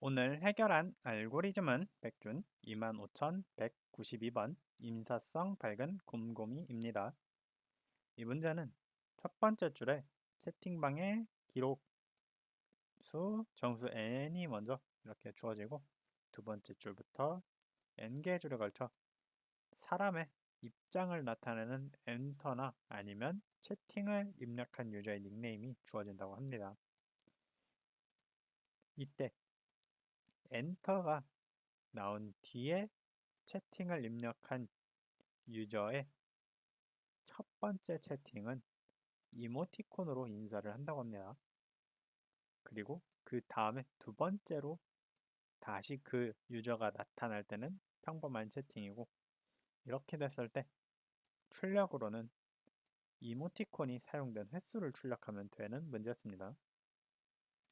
오늘 해결한 알고리즘은 백준 25,192번 인사성 밝은 곰곰이입니다. 이 문제는 첫 번째 줄에 채팅방의 기록 수 정수 n이 먼저 이렇게 주어지고 두 번째 줄부터 n개의 줄에 걸쳐 사람의 입장을 나타내는 엔터나 아니면 채팅을 입력한 유저의 닉네임이 주어진다고 합니다. 이때 엔터가 나온 뒤에 채팅을 입력한 유저의 첫 번째 채팅은 이모티콘으로 인사를 한다고 합니다. 그리고 그 다음에 두 번째로 다시 그 유저가 나타날 때는 평범한 채팅이고, 이렇게 됐을 때 출력으로는 이모티콘이 사용된 횟수를 출력하면 되는 문제였습니다.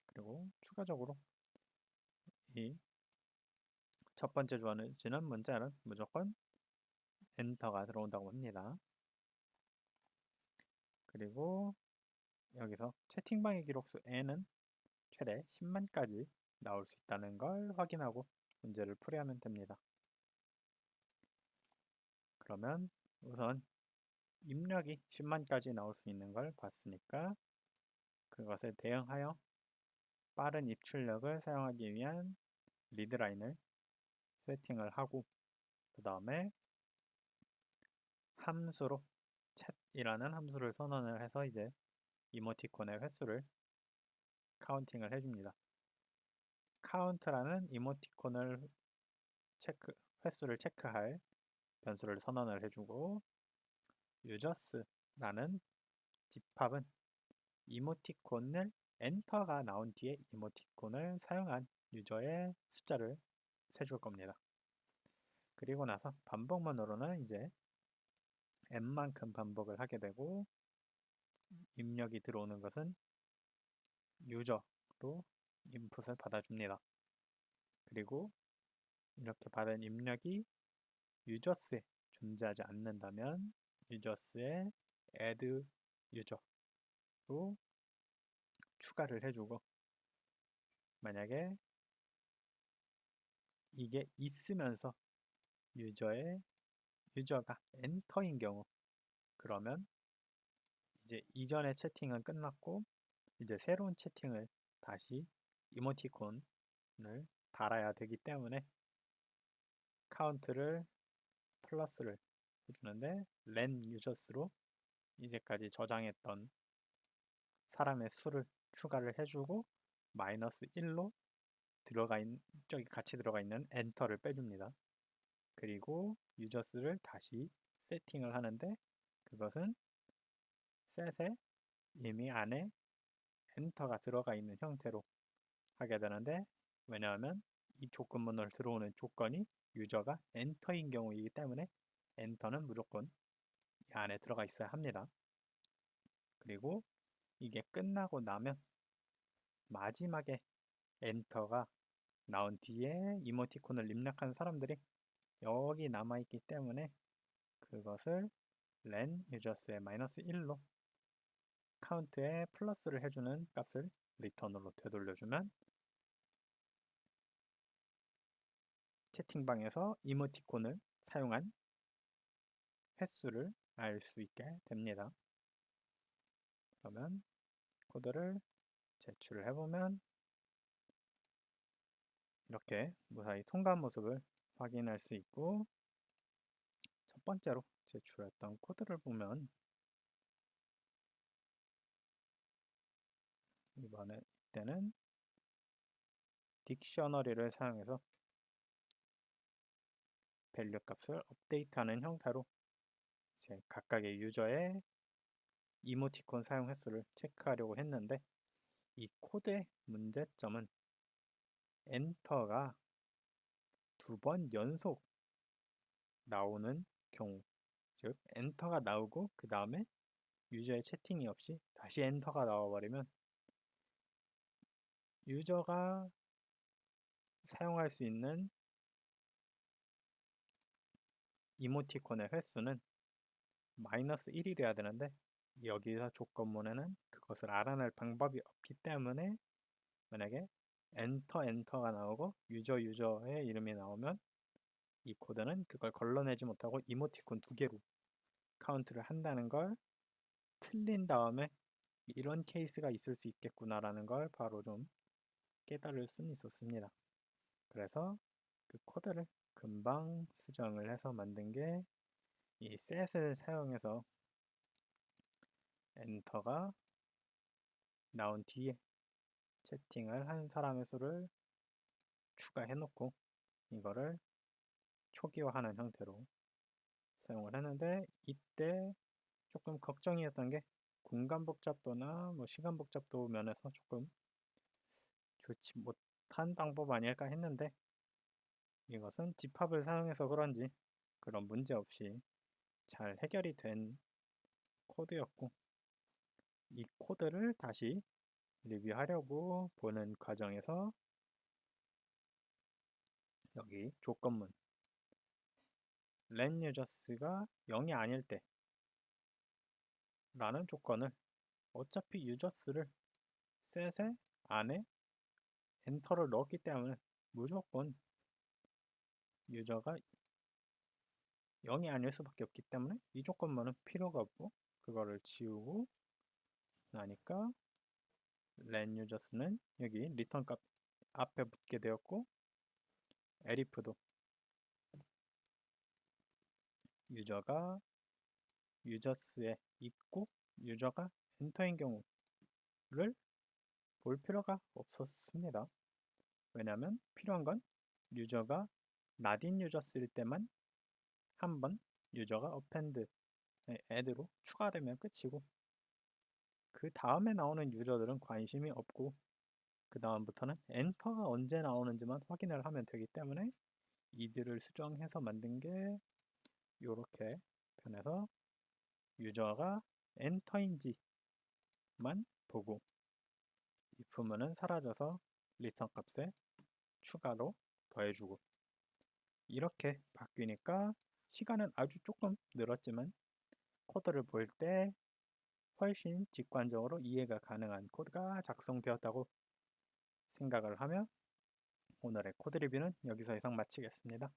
그리고 추가적으로 이 첫 번째 주어지는 문자는 무조건 엔터가 들어온다고 합니다. 그리고 여기서 채팅방의 기록수 n은 최대 10만까지 나올 수 있다는 걸 확인하고 문제를 풀이하면 됩니다. 그러면 우선 입력이 10만까지 나올 수 있는 걸 봤으니까 그것에 대응하여 빠른 입출력을 사용하기 위한 리드라인을 세팅을 하고, 그 다음에 함수로 chat이라는 함수를 선언을 해서 이제 이모티콘의 횟수를 카운팅을 해줍니다. count라는 이모티콘을 횟수를 체크할 변수를 선언을 해주고, users라는 집합은 이모티콘을 엔터가 나온 뒤에 이모티콘을 사용한 유저의 숫자를 세줄 겁니다. 그리고 나서 반복문으로는 이제 n만큼 반복을 하게 되고, 입력이 들어오는 것은 유저로 인풋을 받아줍니다. 그리고 이렇게 받은 입력이 유저스에 존재하지 않는다면 유저스에 add user로 추가를 해주고, 만약에 이게 있으면서 유저가 엔터인 경우, 그러면 이제 이전의 채팅은 끝났고 이제 새로운 채팅을 다시 이모티콘을 달아야 되기 때문에 카운트를 플러스를 해주는데 len users로 이제까지 저장했던 사람의 수를 추가를 해주고 마이너스 1로 저기 같이 들어가 있는 엔터를 빼줍니다. 그리고 유저스를 다시 세팅을 하는데, 그것은 셋에 이미 안에 엔터가 들어가 있는 형태로 하게 되는데, 왜냐하면 이 조건문으로 들어오는 조건이 유저가 엔터인 경우이기 때문에 엔터는 무조건 이 안에 들어가 있어야 합니다. 그리고 이게 끝나고 나면 마지막에 엔터가 나온 뒤에 이모티콘을 입력한 사람들이 여기 남아있기 때문에 그것을 len users의 마이너스 1로 카운트에 플러스를 해주는 값을 리턴으로 되돌려주면 채팅방에서 이모티콘을 사용한 횟수를 알 수 있게 됩니다. 그러면 코드를 제출을 해보면 이렇게 무사히 통과한 모습을 확인할 수 있고, 첫 번째로 제출했던 코드를 보면 이때는 딕셔너리를 사용해서 밸류 값을 업데이트하는 형태로 이제 각각의 유저의 이모티콘 사용 횟수를 체크하려고 했는데, 이 코드의 문제점은 엔터가 두 번 연속 나오는 경우, 즉 엔터가 나오고 그 다음에 유저의 채팅이 없이 다시 엔터가 나와버리면 유저가 사용할 수 있는 이모티콘의 횟수는 마이너스 1이 돼야 되는데, 여기서 조건문에는 그것을 알아낼 방법이 없기 때문에 만약에 엔터가 나오고 유저의 이름이 나오면 이 코드는 그걸 걸러내지 못하고 이모티콘 2개로 카운트를 한다는 걸 틀린 다음에 이런 케이스가 있을 수 있겠구나라는 걸 바로 좀 깨달을 수는 있었습니다. 그래서 그 코드를 금방 수정을 해서 만든 게 이 set을 사용해서 엔터가 나온 뒤에 채팅을 한 사람의 수를 추가해 놓고 이거를 초기화하는 형태로 사용을 했는데, 이때 조금 걱정이었던 게 공간 복잡도나 뭐 시간 복잡도 면에서 조금 좋지 못한 방법 아닐까 했는데, 이것은 집합을 사용해서 그런지 그런 문제 없이 잘 해결이 된 코드였고, 이 코드를 다시 리뷰하려고 보는 과정에서 여기 조건문 len users가 0이 아닐 때 라는 조건을 어차피 users를 셋의 안에 엔터를 넣었기 때문에 무조건 유저가 0이 아닐 수밖에 없기 때문에 이 조건문은 필요가 없고, 그거를 지우고 나니까 len users는 여기 리턴 값 앞에 붙게 되었고, elif도 유저가 users에 있고 유저가 엔터인 경우를 볼 필요가 없었습니다. 왜냐하면 필요한 건 유저가 not in users일 때만 한번 유저가 append add로 추가되면 끝이고, 그 다음에 나오는 유저들은 관심이 없고 그 다음부터는 엔터가 언제 나오는지만 확인을 하면 되기 때문에 이들을 수정해서 만든 게 이렇게 변해서 유저가 엔터인지만 보고 if문은 사라져서 리턴 값에 추가로 더해주고, 이렇게 바뀌니까 시간은 아주 조금 늘었지만 코드를 볼 때 훨씬 직관적으로 이해가 가능한 코드가 작성되었다고 생각을 하며 오늘의 코드 리뷰는 여기서 이상 마치겠습니다.